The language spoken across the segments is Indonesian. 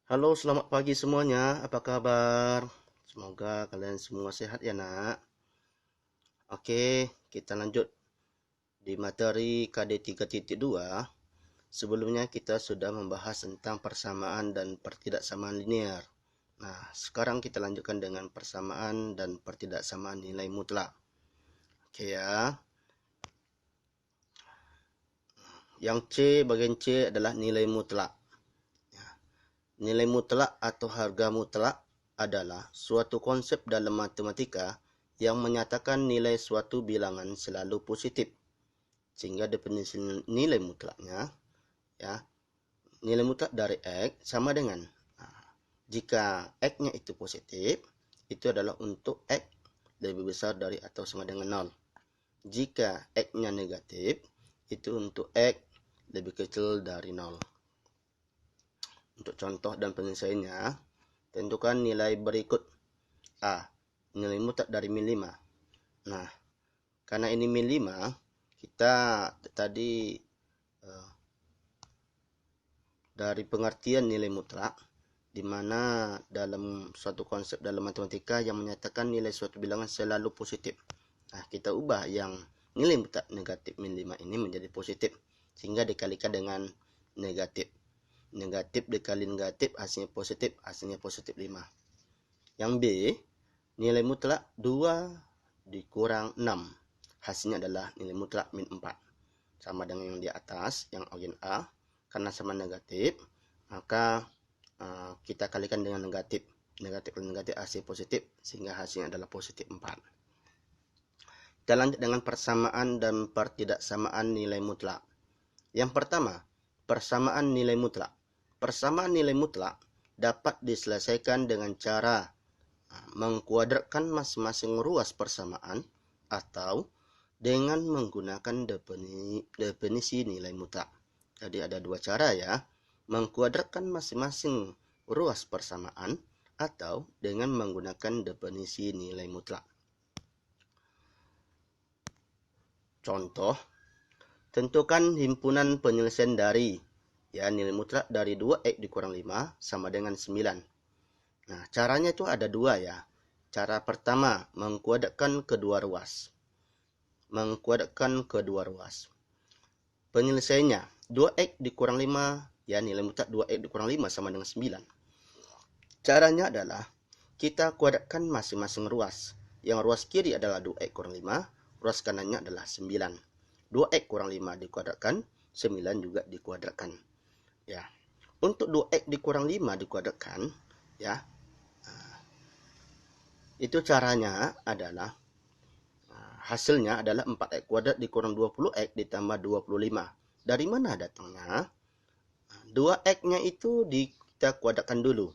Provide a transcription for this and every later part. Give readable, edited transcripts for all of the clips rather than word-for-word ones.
Halo, selamat pagi semuanya. Apa kabar? Semoga kalian semua sehat ya, Nak. Oke, kita lanjut di materi KD 3.2. Sebelumnya kita sudah membahas tentang persamaan dan pertidaksamaan linear. Nah, sekarang kita lanjutkan dengan persamaan dan pertidaksamaan nilai mutlak. Oke ya. Yang C, bagian C adalah nilai mutlak. Nilai mutlak atau harga mutlak adalah suatu konsep dalam matematika yang menyatakan nilai suatu bilangan selalu positif. Sehingga definisi nilai mutlaknya, ya, nilai mutlak dari X sama dengan, jika X-nya itu positif, itu adalah untuk X lebih besar dari atau sama dengan 0. Jika X-nya negatif, itu untuk X lebih kecil dari 0. Untuk contoh dan penyelesaiannya, tentukan nilai berikut. A. Nilai mutlak dari min 5. Nah, karena ini min 5, kita tadi dari pengertian nilai mutlak, di mana dalam suatu konsep dalam matematika yang menyatakan nilai suatu bilangan selalu positif. Nah, kita ubah yang nilai mutlak negatif min 5 ini menjadi positif, sehingga dikalikan dengan negatif. Negatif dikali negatif, hasilnya positif 5. Yang B, nilai mutlak 2 dikurang 6. Hasilnya adalah nilai mutlak min 4. Sama dengan yang di atas, yang bagian A. Karena sama negatif, maka kita kalikan dengan negatif. Negatif dan negatif hasil positif, sehingga hasilnya adalah positif 4. Kita lanjut dengan persamaan dan pertidaksamaan nilai mutlak. Yang pertama, persamaan nilai mutlak. Persamaan nilai mutlak dapat diselesaikan dengan cara mengkuadratkan masing-masing ruas persamaan atau dengan menggunakan definisi nilai mutlak. Jadi ada dua cara ya, mengkuadratkan masing-masing ruas persamaan atau dengan menggunakan definisi nilai mutlak. Contoh, tentukan himpunan penyelesaian dari, ya, nilai mutlak dari 2x dikurang 5 sama dengan 9. Nah, caranya itu ada dua ya. Cara pertama, mengkuadratkan kedua ruas. Penyelesaiannya, 2x dikurang 5, ya, nilai mutlak 2x dikurang 5 sama dengan 9. Caranya adalah kita kuadratkan masing-masing ruas. Yang ruas kiri adalah 2x kurang 5, ruas kanannya adalah 9. 2x kurang 5 dikuadratkan, 9 juga dikuadratkan. Ya. Untuk 2x dikurang 5 dikuadratkan, ya, itu caranya adalah hasilnya adalah 4x kuadrat dikurang 20x ditambah 25. Dari mana datangnya? 2x-nya itu kita kuadratkan dulu.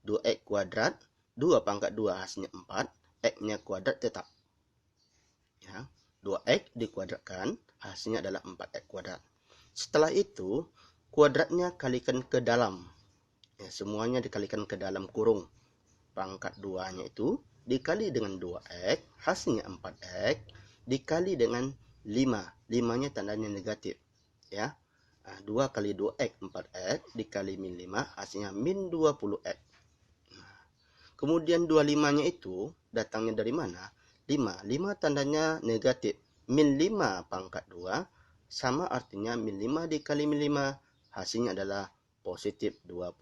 2x kuadrat, 2 pangkat 2 hasilnya 4, x-nya kuadrat tetap. Ya, 2x dikuadratkan, hasilnya adalah 4x kuadrat. Setelah itu, kuadratnya kalikan ke dalam. Ya, semuanya dikalikan ke dalam kurung. Pangkat 2-nya itu dikali dengan 2x, hasilnya 4x, dikali dengan 5. 5-nya tandanya negatif. Ya. 2 kali 2x, 4x, dikali min 5, hasilnya min 20x. Kemudian 25-nya itu datangnya dari mana? 5. 5 tandanya negatif. Min 5 pangkat 2 sama artinya min 5 dikali min 5, hasilnya adalah positif 25.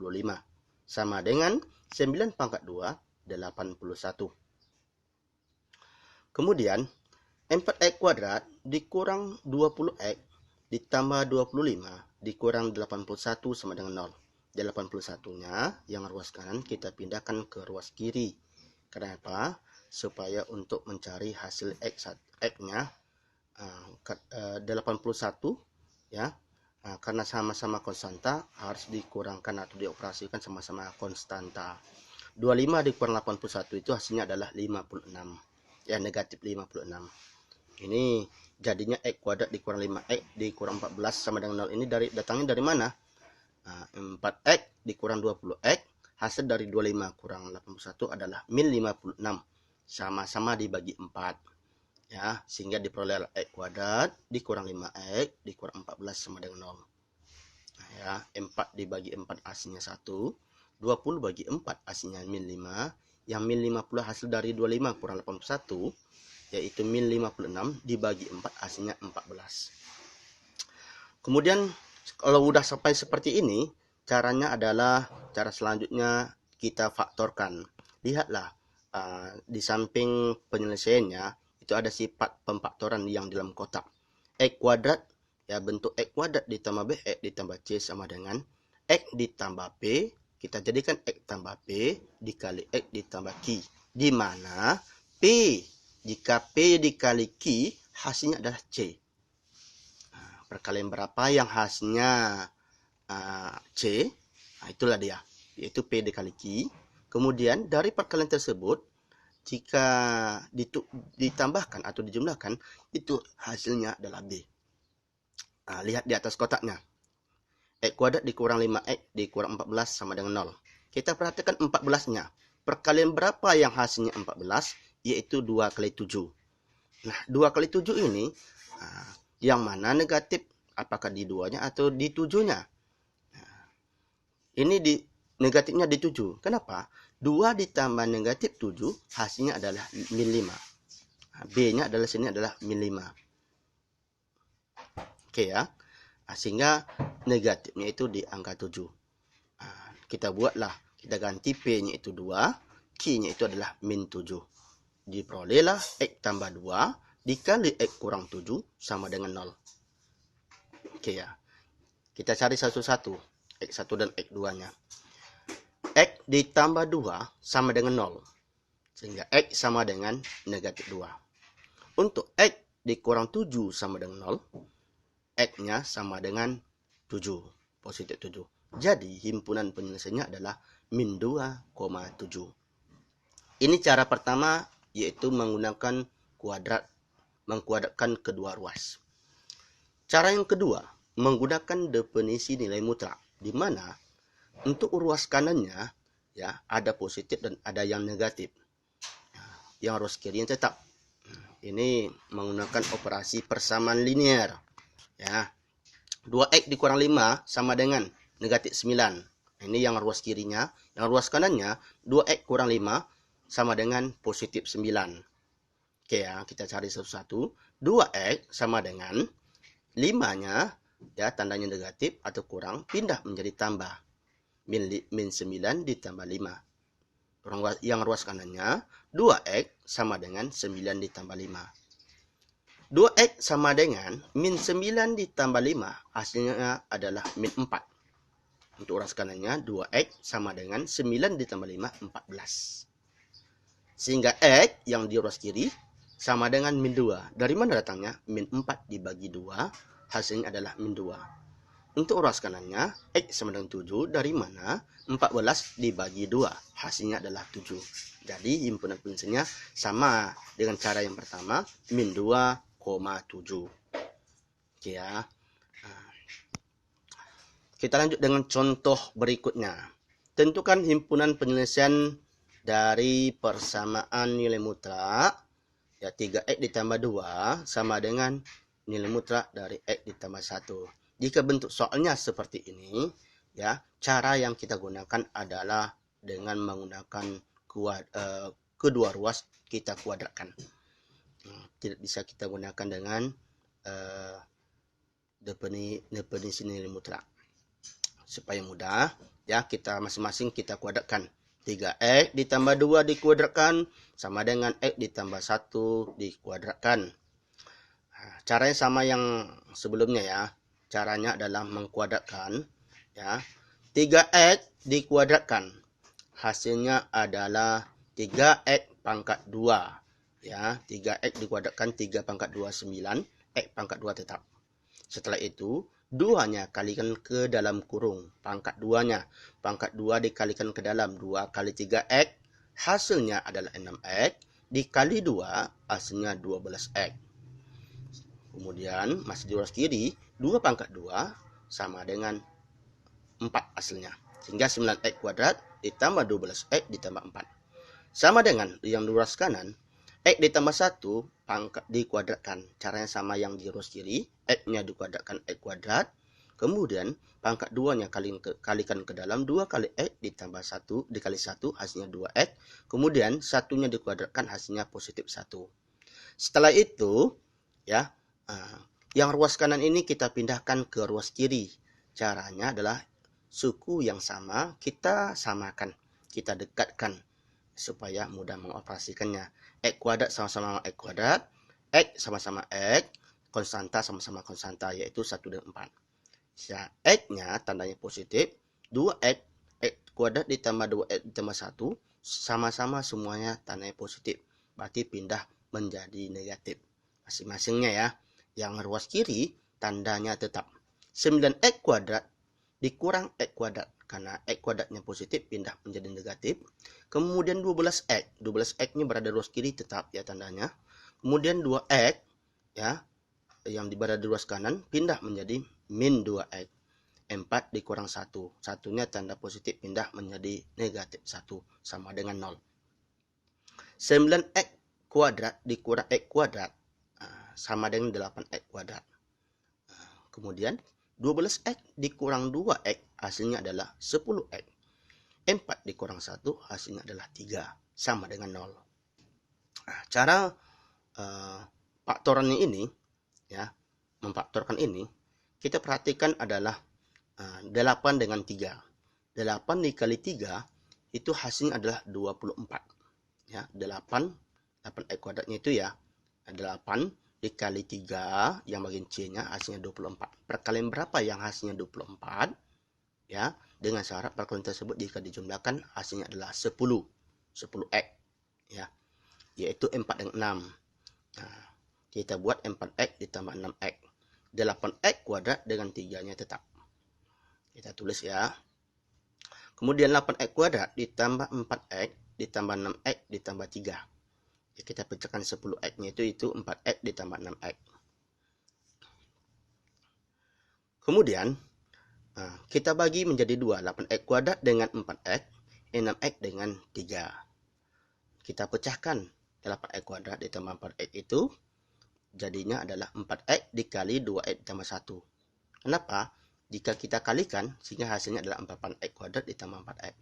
Sama dengan 9 pangkat 2, 81. Kemudian 4x kuadrat dikurang 20x ditambah 25 dikurang 81 sama dengan 0. 81-nya yang ruas kanan kita pindahkan ke ruas kiri. Kenapa? Supaya untuk mencari hasil x-nya 81, ya. Karena sama-sama konstanta harus dikurangkan atau dioperasikan sama-sama konstanta. 25 dikurang 81 itu hasilnya adalah 56. Ya, negatif 56. Ini jadinya x kuadrat dikurang 5x dikurang 14 sama dengan 0. Ini datangnya dari mana? 4x dikurang 20x, hasil dari 25 kurang 81 adalah min 56. Sama-sama dibagi 4. Ya, sehingga diperoleh x kuadrat dikurang 5x dikurang 14 sama dengan 0. Nah, ya, 4 dibagi 4 hasilnya 1. 20 bagi 4 hasilnya min 5. Yang min 50 hasil dari 25 kurang 81, yaitu min 56 dibagi 4 hasilnya 14. Kemudian kalau udah sampai seperti ini, caranya adalah cara selanjutnya kita faktorkan. Lihatlah di samping penyelesaiannya itu ada sifat pemfaktoran yang dalam kotak. X kuadrat, ya bentuk X kuadrat ditambah B, X ditambah C sama dengan X ditambah P. Kita jadikan X tambah P dikali X ditambah Q. Di mana P, jika P dikali Q, hasilnya adalah C. Perkalian berapa yang hasilnya C? Itulah dia, yaitu P dikali Q. Kemudian dari perkalian tersebut, jika ditambahkan atau dijumlahkan, itu hasilnya adalah B. Lihat di atas kotaknya. X kuadrat dikurang 5X dikurang 14 sama dengan 0. Kita perhatikan 14-nya. Perkalian berapa yang hasilnya 14? Yaitu 2 kali 7. Nah, 2 kali 7 ini, yang mana negatif? Apakah di 2-nya atau di 7-nya? Ini negatifnya di 7. Kenapa? 2 ditambah negatif 7, hasilnya adalah min 5. B-nya adalah sini adalah min 5. Oke ya. Sehingga negatifnya itu di angka 7. Kita buatlah, kita ganti P-nya itu 2, Q-nya itu adalah min 7. Diperolehlah X tambah 2 dikali X kurang 7 sama dengan 0. Oke ya. Kita cari satu-satu, X1 dan X2-nya. X ditambah 2 sama dengan 0. Sehingga X sama dengan negatif 2. Untuk X dikurang 7 sama dengan 0, X-nya sama dengan 7, positif 7. Jadi himpunan penyelesaiannya adalah min 2,7. Ini cara pertama, yaitu menggunakan mengkuadratkan kedua ruas. Cara yang kedua, menggunakan definisi nilai mutlak, di mana untuk ruas kanannya ya ada positif dan ada yang negatif. Yang ruas kirinya tetap. Ini menggunakan operasi persamaan linear. Ya. 2X dikurang 5 sama dengan negatif 9. Ini yang ruas kirinya. Yang ruas kanannya 2X kurang 5 sama dengan positif 9. Oke ya, kita cari satu-satu. 2X sama dengan 5-nya ya tandanya negatif atau kurang, pindah menjadi tambah. Min 9 ditambah 5. Yang ruas kanannya 2X sama dengan 9 ditambah 5. 2X sama dengan min 9 ditambah 5, hasilnya adalah min 4. Untuk ruas kanannya 2X sama dengan 9 ditambah 5, 14. Sehingga X yang di ruas kiri sama dengan min 2. Dari mana datangnya? Min 4 dibagi 2, hasilnya adalah min 2. Untuk ruas kanannya X sama dengan 7. Dari mana? 14 dibagi 2, hasilnya adalah 7. Jadi himpunan penyelesaiannya sama dengan cara yang pertama, min 2,7. Oke ya. Kita lanjut dengan contoh berikutnya. Tentukan himpunan penyelesaian dari persamaan nilai mutlak ya 3X ditambah 2 sama dengan nilai mutlak dari X ditambah 1. Jika bentuk soalnya seperti ini ya, cara yang kita gunakan adalah dengan menggunakan kedua ruas kita kuadratkan. Tidak bisa kita gunakan dengan definisi nilai mutlak. Supaya mudah ya, kita masing-masing kita kuadratkan. 3X ditambah 2 dikuadratkan sama dengan X ditambah 1 dikuadratkan. Caranya sama yang sebelumnya ya. Caranya adalah mengkuadratkan ya. 3X dikuadratkan, hasilnya adalah 3X pangkat 2. Ya, 3X dikuadratkan 3 pangkat 2 9, X pangkat 2 tetap. Setelah itu 2-nya kalikan ke dalam kurung, pangkat 2-nya. Pangkat 2 dikalikan ke dalam 2 kali 3X, hasilnya adalah 6X, dikali 2 hasilnya 12X. Kemudian masih di ruas kiri, 2 pangkat 2 sama dengan 4 hasilnya. Sehingga 9X kuadrat ditambah 12X ditambah 4. Sama dengan yang di ruas kanan, X ditambah 1 pangkat dikuadratkan. Caranya sama yang di ruas kiri, X-nya dikuadratkan X kuadrat. Kemudian pangkat 2-nya kalikan ke dalam, 2 kali X ditambah 1 dikali 1 hasilnya 2X. Kemudian satunya dikuadratkan hasilnya positif 1. Setelah itu ya, yang ruas kanan ini kita pindahkan ke ruas kiri. Caranya adalah suku yang sama kita samakan, kita dekatkan supaya mudah mengoperasikannya. X kuadrat sama-sama X kuadrat, X sama-sama X, konstanta sama-sama konstanta, yaitu 1 dan 4. Ya, X-nya tandanya positif, 2X, X kuadrat ditambah 2X ditambah 1, sama-sama semuanya tandanya positif. Berarti pindah menjadi negatif masing-masingnya ya. Yang ruas kiri tandanya tetap. 9X kuadrat dikurang X kuadrat. Karena X kuadratnya positif pindah menjadi negatif. Kemudian 12X. 12X-nya berada di ruas kiri tetap ya tandanya. Kemudian 2X ya, yang berada di ruas kanan pindah menjadi min 2X. 4 dikurang 1. Satunya tanda positif pindah menjadi negatif 1 sama dengan 0. 9X kuadrat dikurang X kuadrat sama dengan 8X kuadrat. Kemudian 12X dikurang 2X hasilnya adalah 10X. 4 dikurang 1 hasilnya adalah 3 sama dengan 0. Cara faktorannya ini ya, memfaktorkan ini kita perhatikan adalah 8 dengan 3. 8 dikali 3 itu hasilnya adalah 24. Ya, 8X kuadratnya itu ya, 8 dikali 3 yang bagian C-nya hasilnya 24. Perkalian berapa yang hasilnya 24? Ya, dengan syarat perkalian tersebut jika dijumlahkan hasilnya adalah 10. 10X ya, yaitu 4 dan 6. Nah, kita buat 4X ditambah 6X. 8X kuadrat dengan 3-nya tetap. Kita tulis ya. Kemudian 8X kuadrat ditambah 4X ditambah 6X ditambah 3. Ya, kita pecahkan 10X-nya itu 4X ditambah 6X. Kemudian kita bagi menjadi 2. 8X kuadrat dengan 4X, 6X dengan 3. Kita pecahkan 8X kuadrat ditambah 4X itu jadinya adalah 4X dikali 2X ditambah 1. Kenapa? Jika kita kalikan, sehingga hasilnya adalah 4X kuadrat ditambah 4X.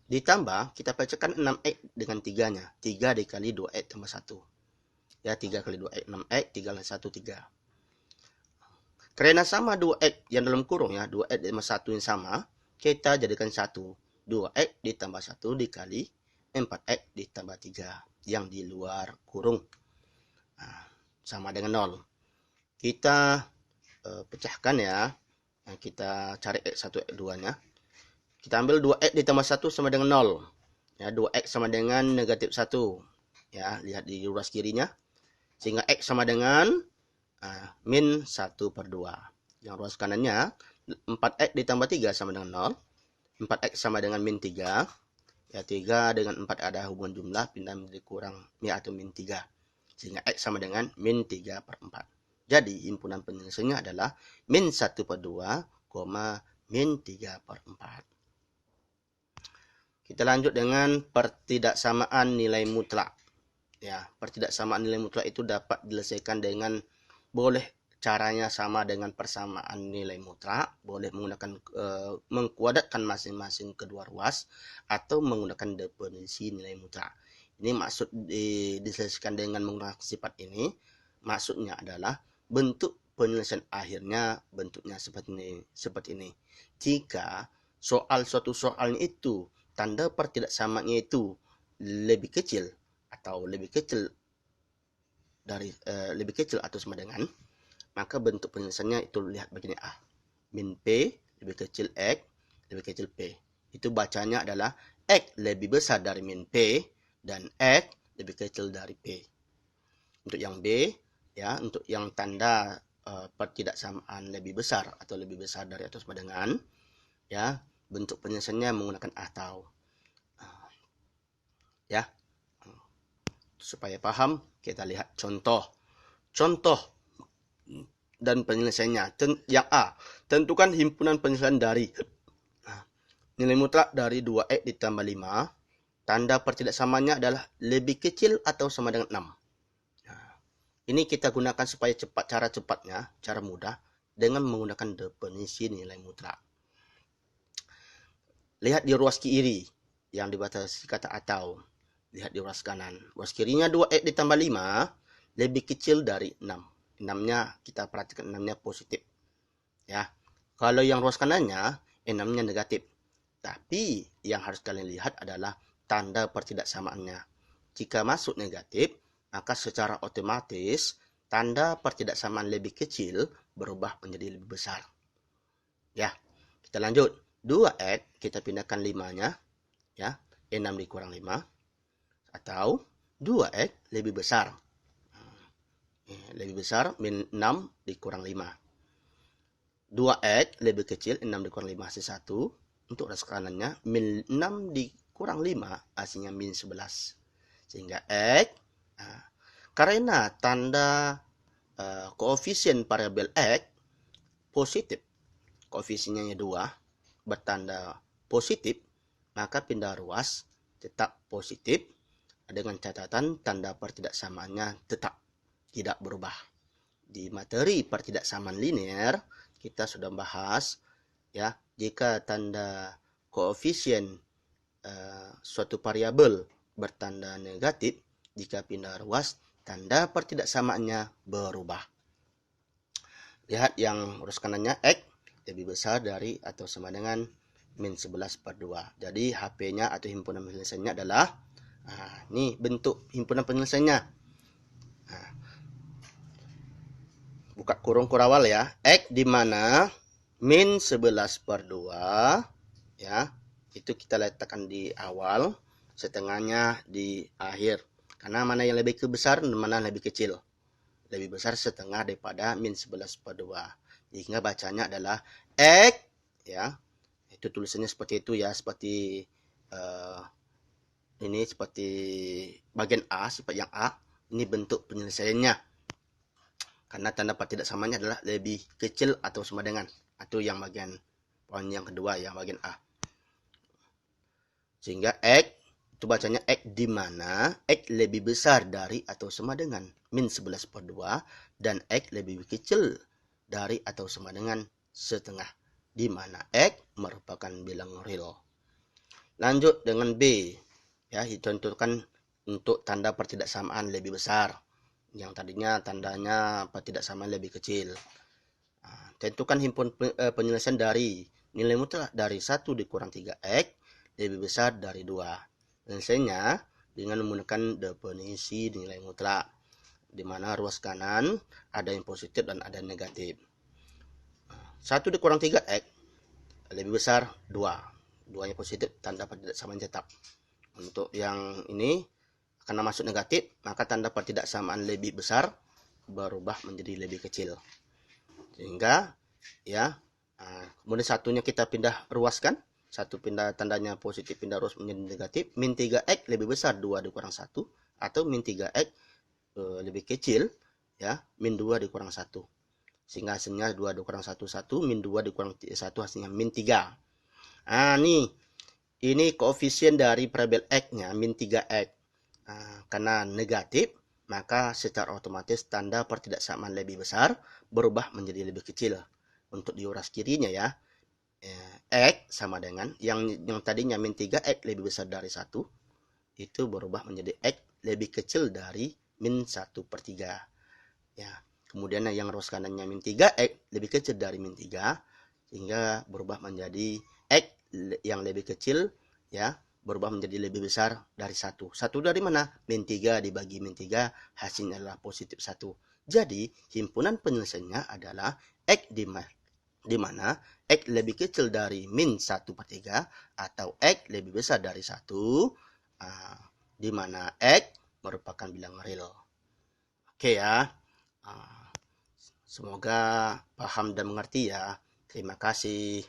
Ditambah, kita pecahkan 6X dengan 3-nya. 3 dikali 2X tambah 1. Ya, 3 kali 2X, 6X, 3 kali 1, 3. Karena sama 2X yang dalam kurung ya, 2X ditambah 1 yang sama, kita jadikan 1. 2X ditambah 1 dikali 4X ditambah 3 yang di luar kurung. Sama dengan 0. Kita pecahkan ya. Kita cari X1, X2-nya. Kita ambil 2X ditambah 1 sama dengan 0. Ya, 2X sama dengan negatif 1. Ya, lihat di ruas kirinya. Sehingga X sama dengan min 1/2. Yang ruas kanannya 4X ditambah 3 sama dengan 0. 4X sama dengan min 3. Ya, 3 dengan 4 ada hubungan jumlah, pindah menjadi kurang atau min 3. Sehingga X sama dengan min 3/4. Jadi, himpunan penyelesaiannya adalah min 1/2, min 3/4. Kita lanjut dengan pertidaksamaan nilai mutlak. Ya, pertidaksamaan nilai mutlak itu dapat diselesaikan dengan boleh caranya sama dengan persamaan nilai mutlak, boleh menggunakan mengkuadratkan masing-masing kedua ruas atau menggunakan definisi nilai mutlak. Ini maksud diselesaikan dengan menggunakan sifat ini. Maksudnya adalah bentuk penyelesaian akhirnya bentuknya seperti ini. Jika suatu soalnya itu tanda pertidaksamaannya itu lebih kecil atau sama dengan, maka bentuk penyelesaiannya itu lihat begini min P lebih kecil X lebih kecil P. Itu bacanya adalah X lebih besar dari min P dan X lebih kecil dari P. Untuk yang B ya, untuk yang tanda pertidaksamaan lebih besar atau lebih besar dari atau sama dengan ya, bentuk penyelesaiannya menggunakan atau. Ya. Supaya paham, kita lihat contoh dan penyelesaiannya. Yang A, tentukan himpunan penyelesaian dari nilai mutlak dari 2X ditambah 5. Tanda pertidaksamaannya adalah lebih kecil atau sama dengan 6. Ini kita gunakan supaya cepat, cara mudah. dengan menggunakan definisi nilai mutlak. Lihat di ruas kiri yang dibatasi kata atau. Lihat di ruas kanan. Ruas kirinya 2X ditambah 5 lebih kecil dari 6. 6-nya kita perhatikan 6-nya positif. Ya. Kalau yang ruas kanannya 6-nya negatif. Tapi yang harus kalian lihat adalah tanda pertidaksamaannya. Jika masuk negatif, maka secara otomatis tanda pertidaksamaan lebih kecil berubah menjadi lebih besar. Ya, kita lanjut. 2X kita pindahkan 5-nya, ya, 6 dikurang 5, atau 2X lebih besar. Lebih besar min 6 dikurang 5. 2X lebih kecil 6 dikurang 5 hasil 1. Untuk ruas kanannya min 6 dikurang 5 hasilnya min 11. Sehingga X, karena tanda koefisien variabel X positif, koefisiennya 2, bertanda positif, maka pindah ruas tetap positif dengan catatan tanda pertidaksamaannya tetap tidak berubah. Di materi pertidaksamaan linear kita sudah bahas, ya, jika tanda koefisien suatu variabel bertanda negatif, jika pindah ruas tanda pertidaksamaannya berubah. Lihat yang ruas kanannya X lebih besar dari atau sama dengan min 11/2. Jadi HP-nya atau himpunan penyelesaiannya adalah, ini bentuk himpunan penyelesaiannya. Buka kurung kurawal ya. X di mana min 11/2, ya, itu kita letakkan di awal, setengahnya di akhir. Karena mana yang lebih besar dan mana lebih kecil. Lebih besar setengah daripada min 11/2. Sehingga bacanya adalah X, ya. Itu tulisannya seperti itu ya, seperti ini seperti bagian A, sifat yang A. Ini bentuk penyelesaiannya. Karena tanda pertidaksamanya adalah lebih kecil atau sama dengan, atau yang bagian poin yang kedua, yang bagian A. Sehingga X itu bacanya X di mana X lebih besar dari atau sama dengan min 11/2 dan X lebih kecil dari atau sama dengan setengah, di mana X merupakan bilang real. Lanjut dengan B, ya, ditentukan untuk tanda pertidaksamaan lebih besar. Yang tadinya tandanya pertidaksamaan lebih kecil. Tentukan himpun penyelesaian dari nilai mutlak dari 1 dikurang 3X lebih besar dari 2. Penyelesaiannya dengan menggunakan definisi nilai mutlak, di mana ruas kanan ada yang positif dan ada yang negatif. 1 dikurang 3X lebih besar 2. 2-nya positif, tanda pertidaksamaan tetap. Untuk yang ini, karena masuk negatif, maka tanda pertidaksamaan lebih besar berubah menjadi lebih kecil. Sehingga, ya, kemudian satunya kita pindah ruaskan. Satu pindah tandanya positif, pindah ruas menjadi negatif. Min 3X lebih besar 2 dikurang 1. Atau min 3X lebih kecil, ya, min 2 dikurang 1. Sehingga hasilnya 2 dikurang 1, 1. Min 2 dikurang 1 hasilnya min 3. Nih, ini koefisien dari variabel X-nya, min 3X. Karena negatif, maka secara otomatis tanda pertidaksamaan lebih besar berubah menjadi lebih kecil. Untuk di ruas kirinya ya, X sama dengan yang tadinya min 3X lebih besar dari 1, itu berubah menjadi X lebih kecil dari min 1/3. Ya, kemudian yang ruas kanannya min 3X lebih kecil dari min 3, sehingga berubah menjadi X yang lebih kecil, ya, berubah menjadi lebih besar dari 1. 1 dari mana? Min 3 dibagi min 3, hasilnya adalah positif 1. Jadi, himpunan penyelesaiannya adalah X di mana X lebih kecil dari min 1/3 atau X lebih besar dari 1, di mana X merupakan bilangan real. Oke ya, semoga paham dan mengerti ya. Terima kasih.